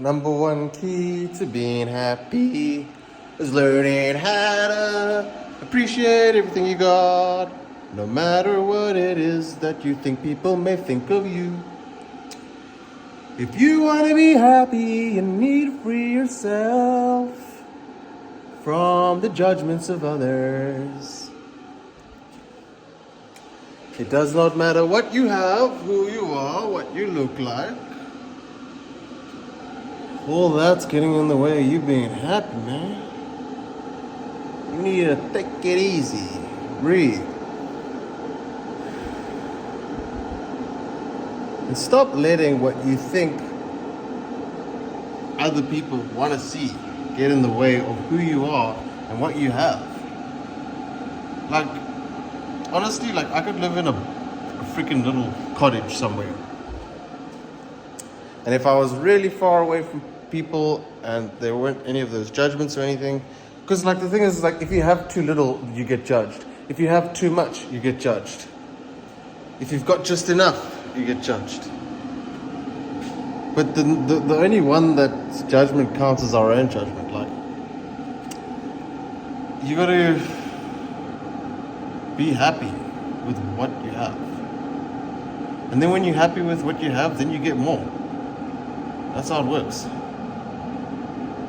Number one key to being happy is learning how to appreciate everything you got, no matter what it is that you think people may think of you. If you want to be happy, you need to free yourself from the judgments of others. It does not matter what you have, who you are, what you look like. All that's getting in the way of you being happy, man. You need to take it easy. Breathe. And stop letting what you think other people want to see get in the way of who you are and what you have. Like, honestly, like I could live in a freaking little cottage somewhere. And if I was really far away from people and there weren't any of those judgments or anything, because like the thing is like if you have too little, you get judged. If you have too much, you get judged. If you've got just enough, you get judged. But the only one that judgment counts is our own judgment. Like, you got to be happy with what you have. And then when you're happy with what you have, then you get more. That's how it works.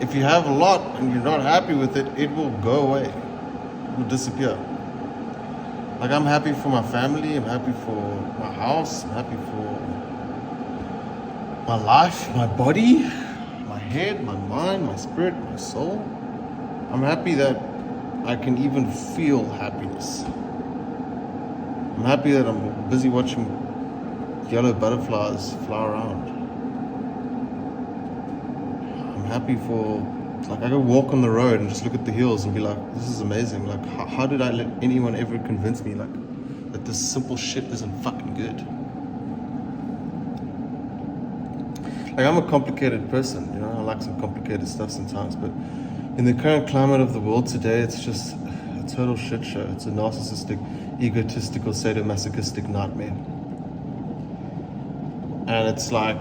If you have a lot and you're not happy with it, it will go away. It will disappear. Like I'm happy for my family, I'm happy for my house, I'm happy for my life, my body, my head, my mind, my spirit, my soul. I'm happy that I can even feel happiness. I'm happy that I'm busy watching yellow butterflies fly around. I'm happy for, like I go walk on the road and just look at the hills and be like, this is amazing. Like how did I let anyone ever convince me like that this simple shit isn't fucking good? Like I'm a complicated person, you know, I like some complicated stuff sometimes, but in the current climate of the world today, it's just a total shit show. It's a narcissistic, egotistical, sadomasochistic nightmare. And it's like,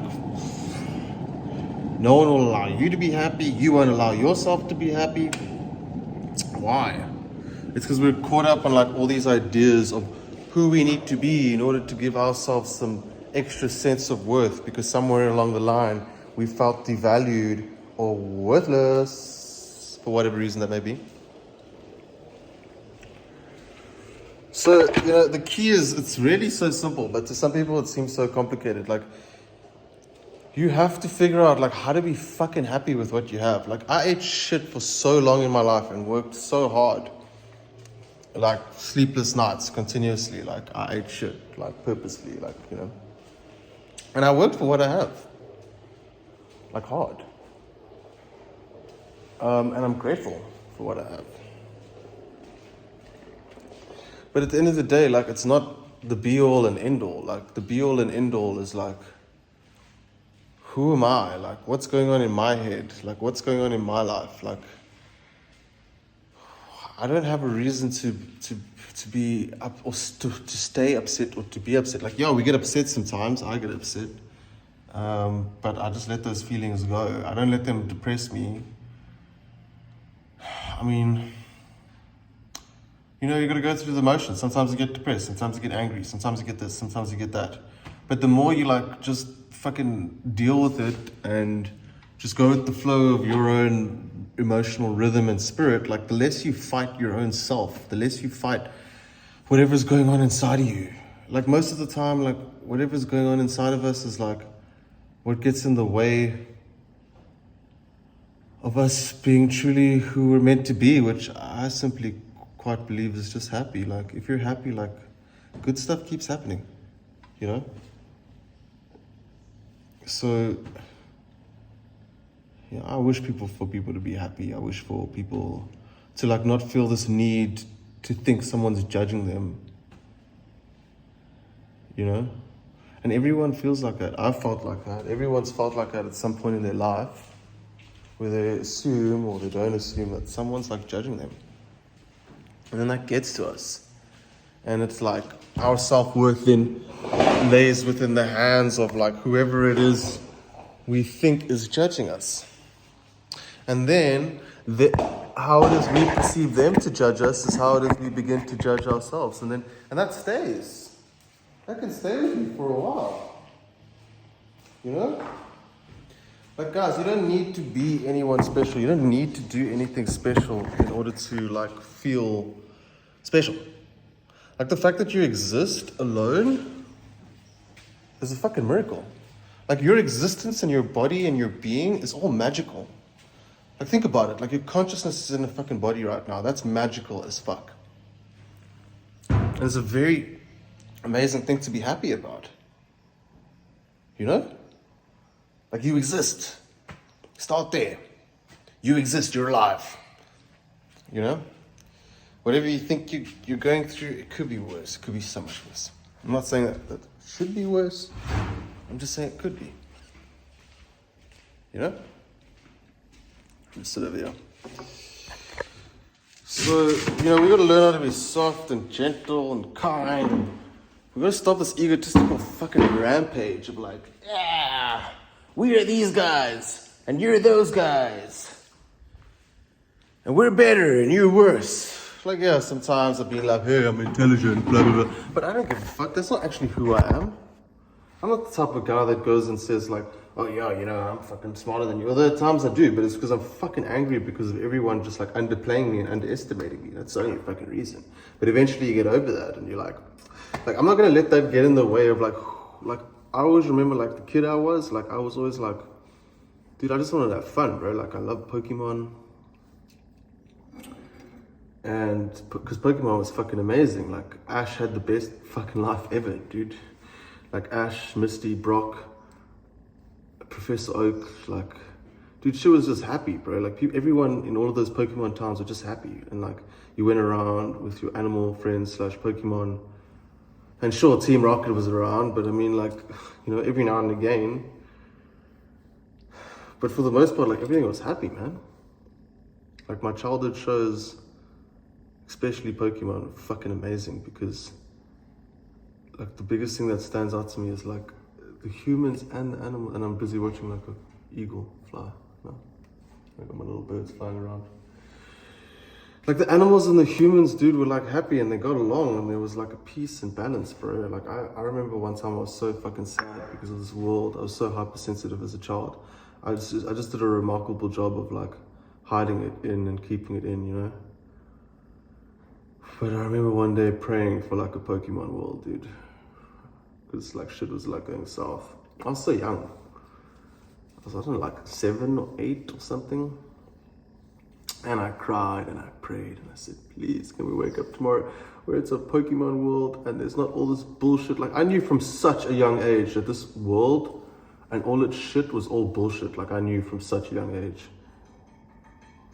no one will allow you to be happy. You won't allow yourself to be happy. Why? It's because we're caught up on like all these ideas of who we need to be in order to give ourselves some extra sense of worth, because somewhere along the line we felt devalued or worthless for whatever reason that may be. So, you know, the key is, it's really so simple, but to some people it seems so complicated. Like, you have to figure out like how to be fucking happy with what you have. Like I ate shit for so long in my life and worked so hard. Like sleepless nights continuously. Like I ate shit, like purposely, like, you know. And I worked for what I have. Like hard. And I'm grateful for what I have. But at the end of the day, like it's not the be all and end all. Like the be all and end all is like, who am I? Like, what's going on in my head? Like, what's going on in my life? Like, I don't have a reason to be up or to stay upset or to be upset. Like, yeah, we get upset sometimes. I get upset. But I just let those feelings go. I don't let them depress me. I mean, you know, you got to go through the motions. Sometimes you get depressed. Sometimes you get angry. Sometimes you get this. Sometimes you get that. But the more you like just fucking deal with it and just go with the flow of your own emotional rhythm and spirit, like the less you fight your own self, the less you fight whatever's going on inside of you. Like most of the time, like whatever's going on inside of us is like what gets in the way of us being truly who we're meant to be, which I simply quite believe is just happy. Like if you're happy, like good stuff keeps happening, you know? So, yeah, I wish for people to be happy. I wish for people to like not feel this need to think someone's judging them, you know? And everyone feels like that. I felt like that. Everyone's felt like that at some point in their life, where they assume or they don't assume that someone's like judging them. And then that gets to us. And it's like our self-worth then lays within the hands of like whoever it is we think is judging us. And then how it is we perceive them to judge us is how it is we begin to judge ourselves. And that stays. That can stay with you for a while. You know? Like, guys, you don't need to be anyone special. You don't need to do anything special in order to, like, feel special. Like, the fact that you exist alone is a fucking miracle. Like, your existence and your body and your being is all magical. Like, think about it. Like, your consciousness is in a fucking body right now. That's magical as fuck. And it's a very amazing thing to be happy about. You know? Like, you exist. Start there. You exist. You're alive. You know? Whatever you think you're going through, it could be worse. It could be so much worse. I'm not saying that it should be worse. I'm just saying it could be. You know? Just sit over here. So, you know, we got to learn how to be soft and gentle and kind. We got to stop this egotistical fucking rampage of like, yeah, we are these guys, and you're those guys. And we're better, and you're worse. Like, yeah, sometimes I've been like, hey, I'm intelligent, blah, blah, blah. But I don't give a fuck. That's not actually who I am. I'm not the type of guy that goes and says like, oh yeah, you know, I'm fucking smarter than you. Although at times I do, but it's because I'm fucking angry because of everyone just like underplaying me and underestimating me. That's the only fucking reason. But eventually you get over that and you're like I'm not gonna let that get in the way of like I always remember like the kid I was always like, dude, I just wanted to have fun, bro. Like I love Pokemon. And because Pokemon was fucking amazing. Like Ash had the best fucking life ever, dude. Like Ash, Misty, Brock, Professor Oak, like, dude, she was just happy, bro. Like, everyone in all of those Pokemon towns were just happy. And, like, you went around with your animal friends / Pokemon. And sure, Team Rocket was around, but I mean, like, you know, every now and again. But for the most part, like, everything was happy, man. Like, my childhood shows, especially Pokemon, were fucking amazing because, like, the biggest thing that stands out to me is, like, the humans and the animal, and I'm busy watching like an eagle fly. No, I got my little birds flying around. Like the animals and the humans, dude, were like happy and they got along and there was like a peace and balance, bro. Like I remember one time I was so fucking sad because of this world. I was so hypersensitive as a child. I just did a remarkable job of like hiding it in and keeping it in, you know. But I remember one day praying for like a Pokemon world, dude. Because like shit was like going south. I was so young. I don't know, like 7 or 8 or something. And I cried and I prayed and I said, please, can we wake up tomorrow where it's a Pokemon world and there's not all this bullshit. Like I knew from such a young age that this world and all its shit was all bullshit. Like I knew from such a young age.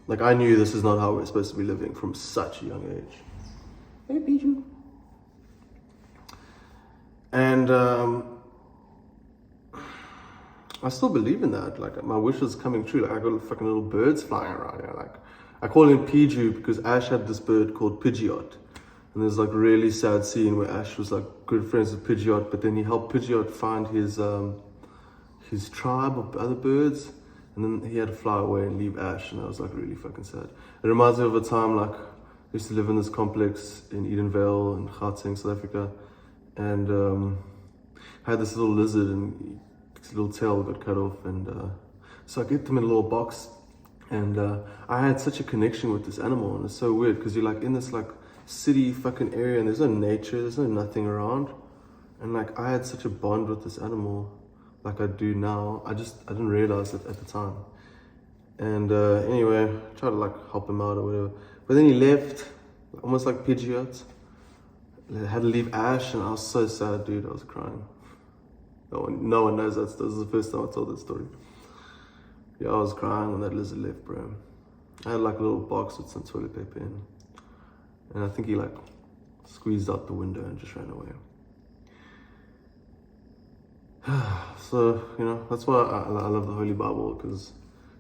Like I knew this is not how we're supposed to be living from such a young age. Hey, Bijou. And I still believe in that. Like my wish is coming true. Like I got fucking little birds flying around here. Like I call him Piju because Ash had this bird called Pidgeot. And there's like a really sad scene where Ash was like good friends with Pidgeot, but then he helped Pidgeot find his tribe of other birds. And then he had to fly away and leave Ash, and that was like really fucking sad. It reminds me of a time like I used to live in this complex in Edenvale in Gauteng, South Africa. And I had this little lizard and his little tail got cut off, and so I get them in a little box, and I had such a connection with this animal, and it's so weird because you're like in this like city fucking area and there's no nature, there's no nothing around, and like I had such a bond with this animal like I do now. I didn't realize it at the time. And anyway, I tried to like help him out or whatever, but then he left, almost like Pidgeot. I had to leave Ash, and I was so sad, dude. I was crying. No one knows that. This is the first time I told that story. Yeah, I was crying when that lizard left, bro. I had like a little box with some toilet paper in, and I think he like squeezed out the window and just ran away. So, you know, that's why I love the Holy Bible, because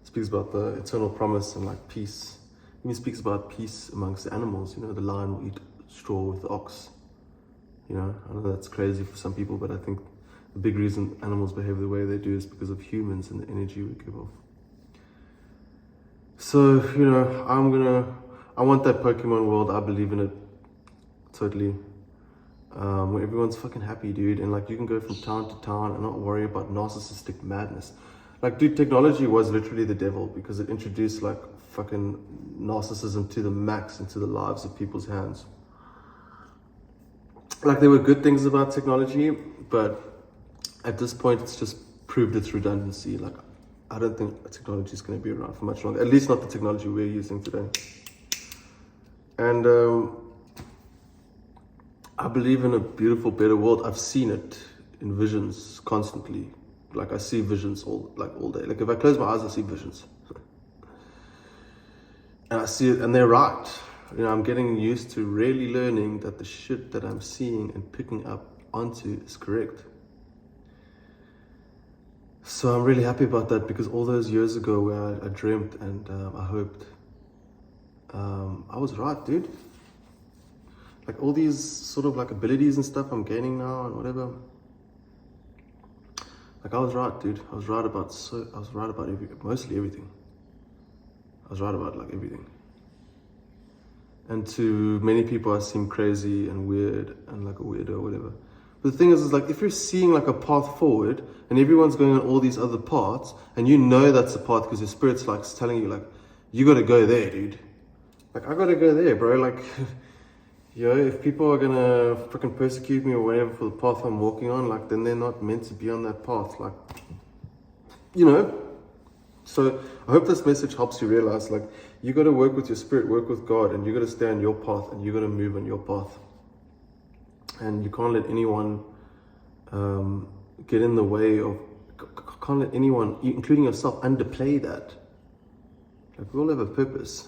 it speaks about the eternal promise and like peace. It even speaks about peace amongst the animals. You know, the lion will eat straw with the ox. You know, I know that's crazy for some people, but I think a big reason animals behave the way they do is because of humans and the energy we give off. So, you know, I want that Pokemon world. I believe in it totally. Where everyone's fucking happy, dude, and like you can go from town to town and not worry about narcissistic madness. Like, dude, technology was literally the devil because it introduced like fucking narcissism to the max into the lives of people's hands. Like, there were good things about technology, but at this point it's just proved its redundancy. Like, I don't think technology is going to be around for much longer, at least not the technology we're using today. And I believe in a beautiful, better world. I've seen it in visions constantly. Like, I see visions all day. Like, if I close my eyes, I see visions. And I see it, and they're right. You know, I'm getting used to really learning that the shit that I'm seeing and picking up onto is correct. So I'm really happy about that, because all those years ago where I dreamt and I hoped, I was right, dude. Like, all these sort of like abilities and stuff I'm gaining now and whatever. Like, I was right, dude. I was right about mostly everything. I was right about like everything. And to many people I seem crazy and weird and like a weirdo or whatever. But the thing is like, if you're seeing like a path forward and everyone's going on all these other paths and you know that's the path because your spirit's like telling you like, you gotta go there, dude. Like, I gotta go there, bro. Like, if people are gonna freaking persecute me or whatever for the path I'm walking on, like, then they're not meant to be on that path. Like, you know. So I hope this message helps you realize, like, you got to work with your spirit, work with God, and you got to stay on your path, and you got to move on your path. And you can't let anyone get in the way of, can't let anyone, including yourself, underplay that. Like, we all have a purpose,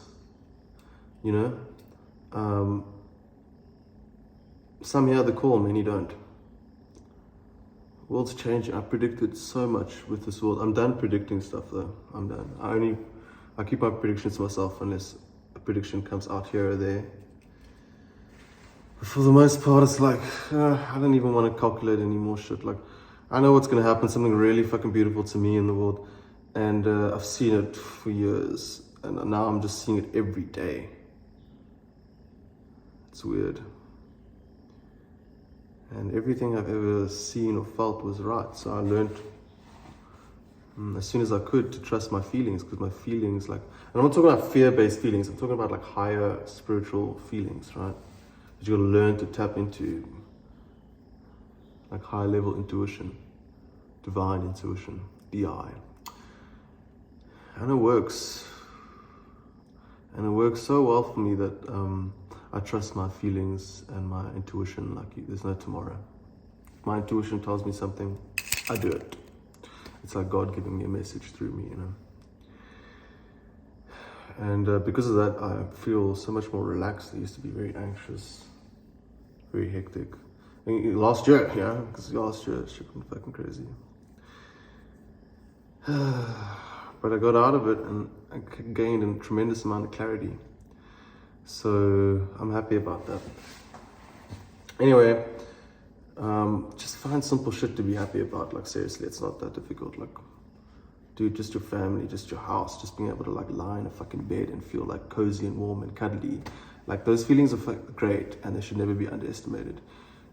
you know. Some hear the call, many don't. World's changing. I predicted so much with this world. I'm done predicting stuff though. I'm done. I keep my predictions to myself unless a prediction comes out here or there. But for the most part, it's like, I don't even want to calculate any more shit. Like, I know what's going to happen, something really fucking beautiful to me in the world. And I've seen it for years. And now I'm just seeing it every day. It's weird. And everything I've ever seen or felt was right. So I learned as soon as I could to trust my feelings, because my feelings, like, and I'm not talking about fear-based feelings, I'm talking about like higher spiritual feelings, right? That you gotta learn to tap into, like high level intuition, divine intuition, DI. And it works. And it works so well for me that I trust my feelings and my intuition like there's no tomorrow. If my intuition tells me something, I do it. It's like God giving me a message through me, you know. And because of that, I feel so much more relaxed. I used to be very anxious, very hectic. Last year, yeah, because last year shit went fucking crazy. But I got out of it and I gained a tremendous amount of clarity. So I'm happy about that. Anyway, just find simple shit to be happy about. Like, seriously, it's not that difficult. Like, dude, just your family, just your house, just being able to like lie in a fucking bed and feel like cozy and warm and cuddly. Like, those feelings are great and they should never be underestimated.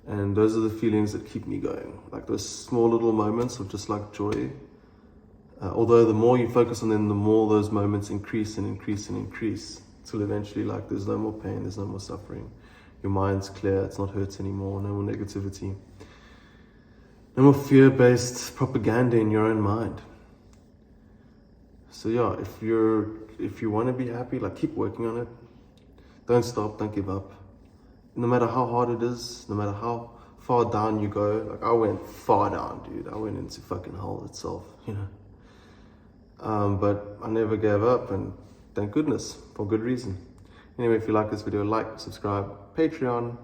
And those are the feelings that keep me going. Like those small little moments of just like joy. Although the more you focus on them, the more those moments increase and increase and increase. Till eventually, like, there's no more pain, there's no more suffering. Your mind's clear, it's not hurt anymore, no more negativity. No more fear-based propaganda in your own mind. So yeah, if you want to be happy, like, keep working on it. Don't stop, don't give up. No matter how hard it is, no matter how far down you go. Like, I went far down, dude. I went into fucking hell itself, you know. But I never gave up, and thank goodness, for good reason. Anyway, if you like this video, like, subscribe, Patreon.